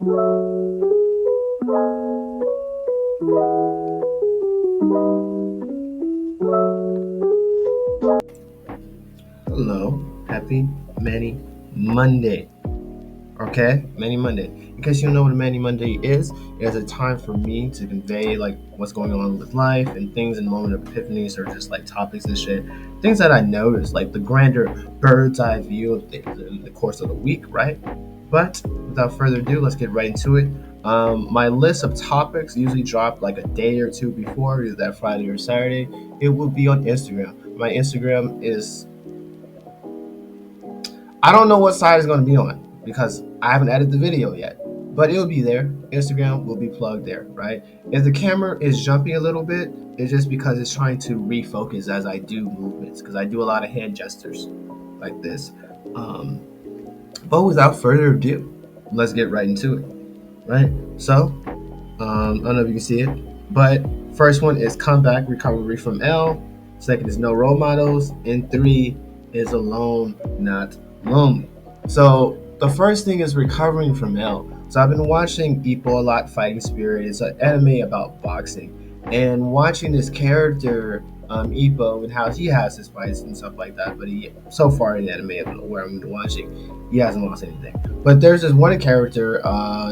Hello, happy Manny Monday. Okay, Manny Monday. In case you don't know what a Manny Monday is, it is a time for me to convey like what's going on with life and things in moment of epiphanies or just like topics and shit. Things that I noticed, like the grander bird's eye view of things in the course of the week, right? But without further ado, let's get right into it. My list of topics usually drop like a day or two before, either that Friday or Saturday. It will be on Instagram. My Instagram is I don't know what side it's going to be on because I haven't edited the video yet, but it'll be there. Instagram will be plugged there, right? If the camera is jumping a little bit, it's just because it's trying to refocus as I do movements because I do a lot of hand gestures like this. Um, but without further ado, let's get right into it, right? So, I don't know if you can see it, but first one is comeback recovery from L. Second is no role models. And three is alone, not lonely. So the first thing is recovering from L. So I've been watching Ippo a lot, Fighting Spirit. It's an anime about boxing, and watching this character, Ippo, and how he has his fights and stuff like that. But he, so far in the anime where I'm watching, he hasn't lost anything. But there's this one character,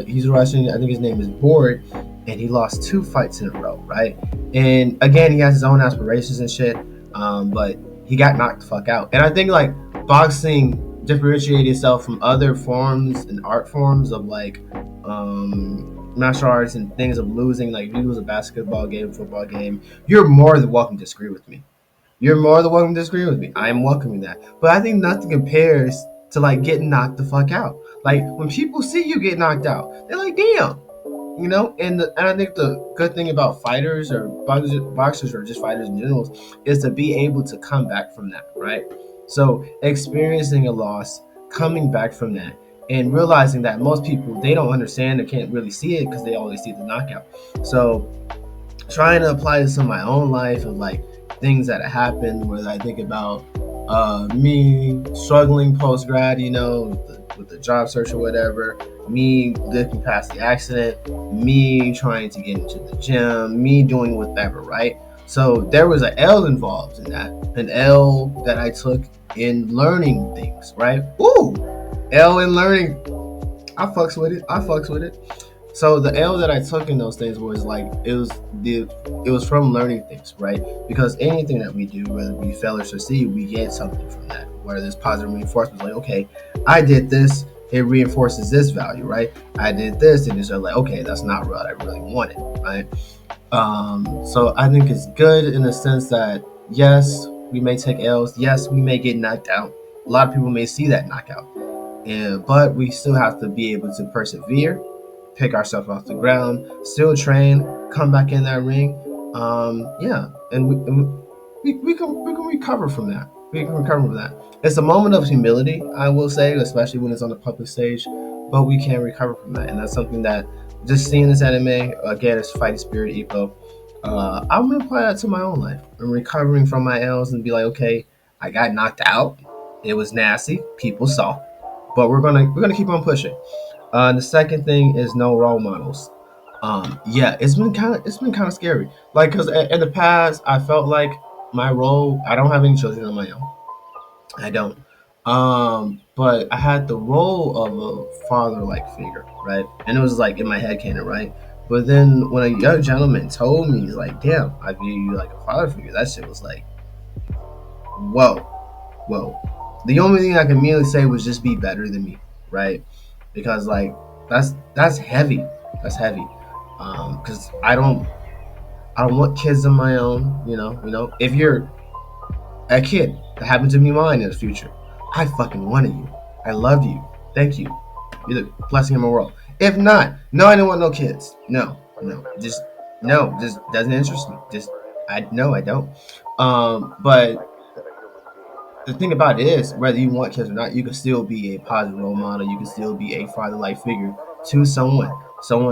he's Russian. I think his name is Board, and he lost 2 fights in a row, right? And again, he has his own aspirations and shit, but he got knocked the fuck out. And I think like boxing differentiate itself from other forms and art forms of like martial arts and things of losing. Like if you lose a basketball game, football game, you're more than welcome to disagree with me. You're more than welcome to disagree with me. I am welcoming that. But I think nothing compares to like getting knocked the fuck out. Like when people see you get knocked out, they're like, damn. And I think the good thing about fighters or boxers or just fighters in general is to be able to come back from that, right? So experiencing a loss, coming back from that, and realizing that most people they don't understand or can't really see it because they always see the knockout. So trying to apply this in my own life of like things that happened where I think about me struggling post grad, with the job search or whatever, me looking past the accident, me trying to get into the gym, me doing whatever, right? So there was an L involved in that, an L that I took in learning things, right? Ooh, L in learning. I fucks with it. So the L that I took in those things was like it was from learning things, right? Because anything that we do, whether we fail or succeed, we get something from that. Whether there's positive reinforcement, like okay, I did this, it reinforces this value, right? I did this, and it's like okay, that's not what I really wanted, right? So I think it's good in the sense that yes, we may take L's, yes, we may get knocked out. A lot of people may see that knockout, but we still have to be able to persevere, pick ourselves off the ground, still train, come back in that ring. Yeah, and we can recover from that. We can recover from that. It's a moment of humility, I will say, especially when it's on the public stage, but we can recover from that, and that's something that just seeing this anime again, it's Fighting Spirit Ippo. I'm gonna apply that to my own life. I'm recovering from my L's and be like, okay, I got knocked out. It was nasty. People saw, but we're gonna keep on pushing. The second thing is no role models. Yeah, it's been kind of scary. Like, cause in the past, I felt like my role. I don't have any children of my own. I don't. But I had the role of a father-like figure, right? And it was like in my head canon, right? But then when a young gentleman told me, he's like, "Damn, I view you like a father figure," that shit was like, "Whoa, whoa." The only thing I can immediately say was just be better than me, right? Because like that's heavy. That's heavy. Because I don't want kids of my own. If you're a kid that happened to be mine in the future, I fucking wanted you. I love you. Thank you. You're the blessing in my world. If not, no, I don't want no kids. No, no, just doesn't interest me. I don't. But the thing about it is, whether you want kids or not, you can still be a positive role model. You can still be a father-like figure to someone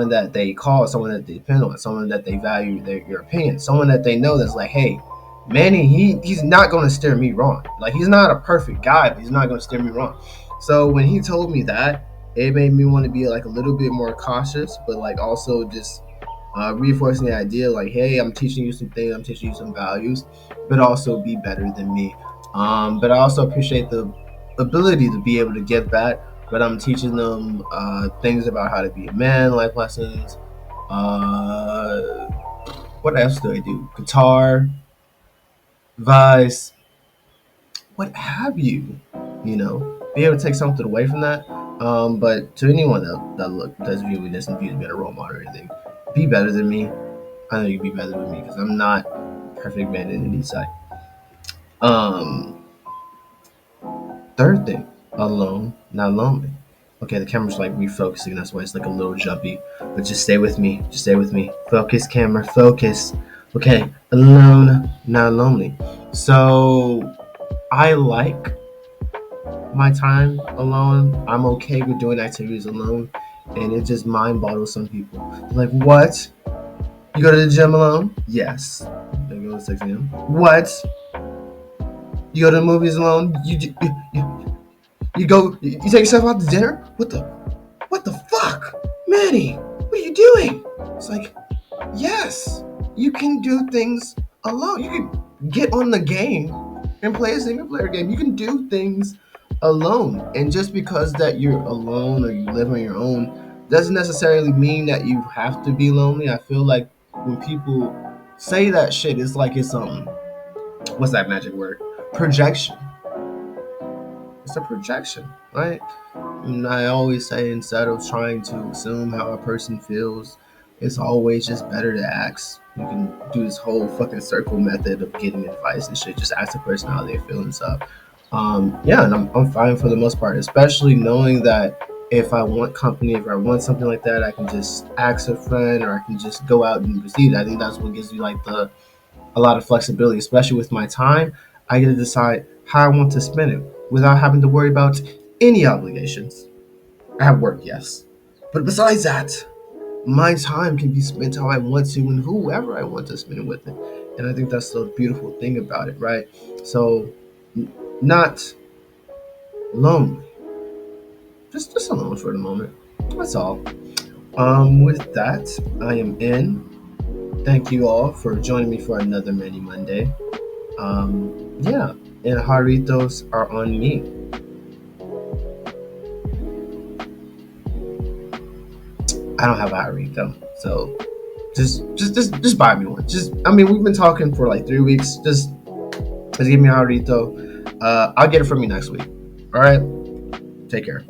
that they call, someone that they depend on, someone that they value your opinion, someone that they know that's like, hey, Manny, he's not going to steer me wrong. Like he's not a perfect guy, but he's not going to steer me wrong. So when he told me that, it made me want to be like a little bit more cautious, but like also just reinforcing the idea like, hey, I'm teaching you some things, I'm teaching you some values, but also be better than me. But I also appreciate the ability to be able to give back, but I'm teaching them things about how to be a man, life lessons. Uh, what else do I do? Guitar, Vice, what have you? You know, be able to take something away from that. But to anyone that's viewing this and views me as a role model or anything, be better than me. I know you can be better than me because I'm not a perfect man in any side. Um, Third thing, alone, not lonely. Okay, the camera's like refocusing, that's why it's like a little jumpy. But just stay with me. Just stay with me. Focus, camera, focus. Okay, alone, not lonely. So I like my time alone. I'm okay with doing activities alone. And it just mind boggles some people. They're like, what? You go to the gym alone? Yes. They go to 6 a.m. What? You go to the movies alone? You go, you take yourself out to dinner? What the fuck? Manny, what are you doing? It's like, yes, you can do things alone. You can get on the game and play a single player game. You can do things alone. And just because that you're alone or you live on your own doesn't necessarily mean that you have to be lonely. I feel like when people say that shit, it's like it's what's that magic word? Projection. It's a projection, right? And I always say instead of trying to assume how a person feels, it's always just better to ask. You can do this whole fucking circle method of getting advice and shit. Just ask the person how they're feeling stuff. Yeah, and I'm fine for the most part, especially knowing that if I want company, if I want something like that, I can just ask a friend or I can just go out and proceed. I think that's what gives me like a lot of flexibility, especially with my time. I get to decide how I want to spend it without having to worry about any obligations. I have work, yes. But besides that, my time can be spent how I want to and whoever I want to spend it with it. And I think that's the beautiful thing about it, right? So, not lonely. Just alone for the moment. That's all. With that, I am in. Thank you all for joining me for another Mini Monday. Yeah, and Haritos are on me. I don't have a Harito, so just buy me one. I mean, we've been talking for like 3 weeks. Just give me a Harito. I'll get it from you next week. All right, take care.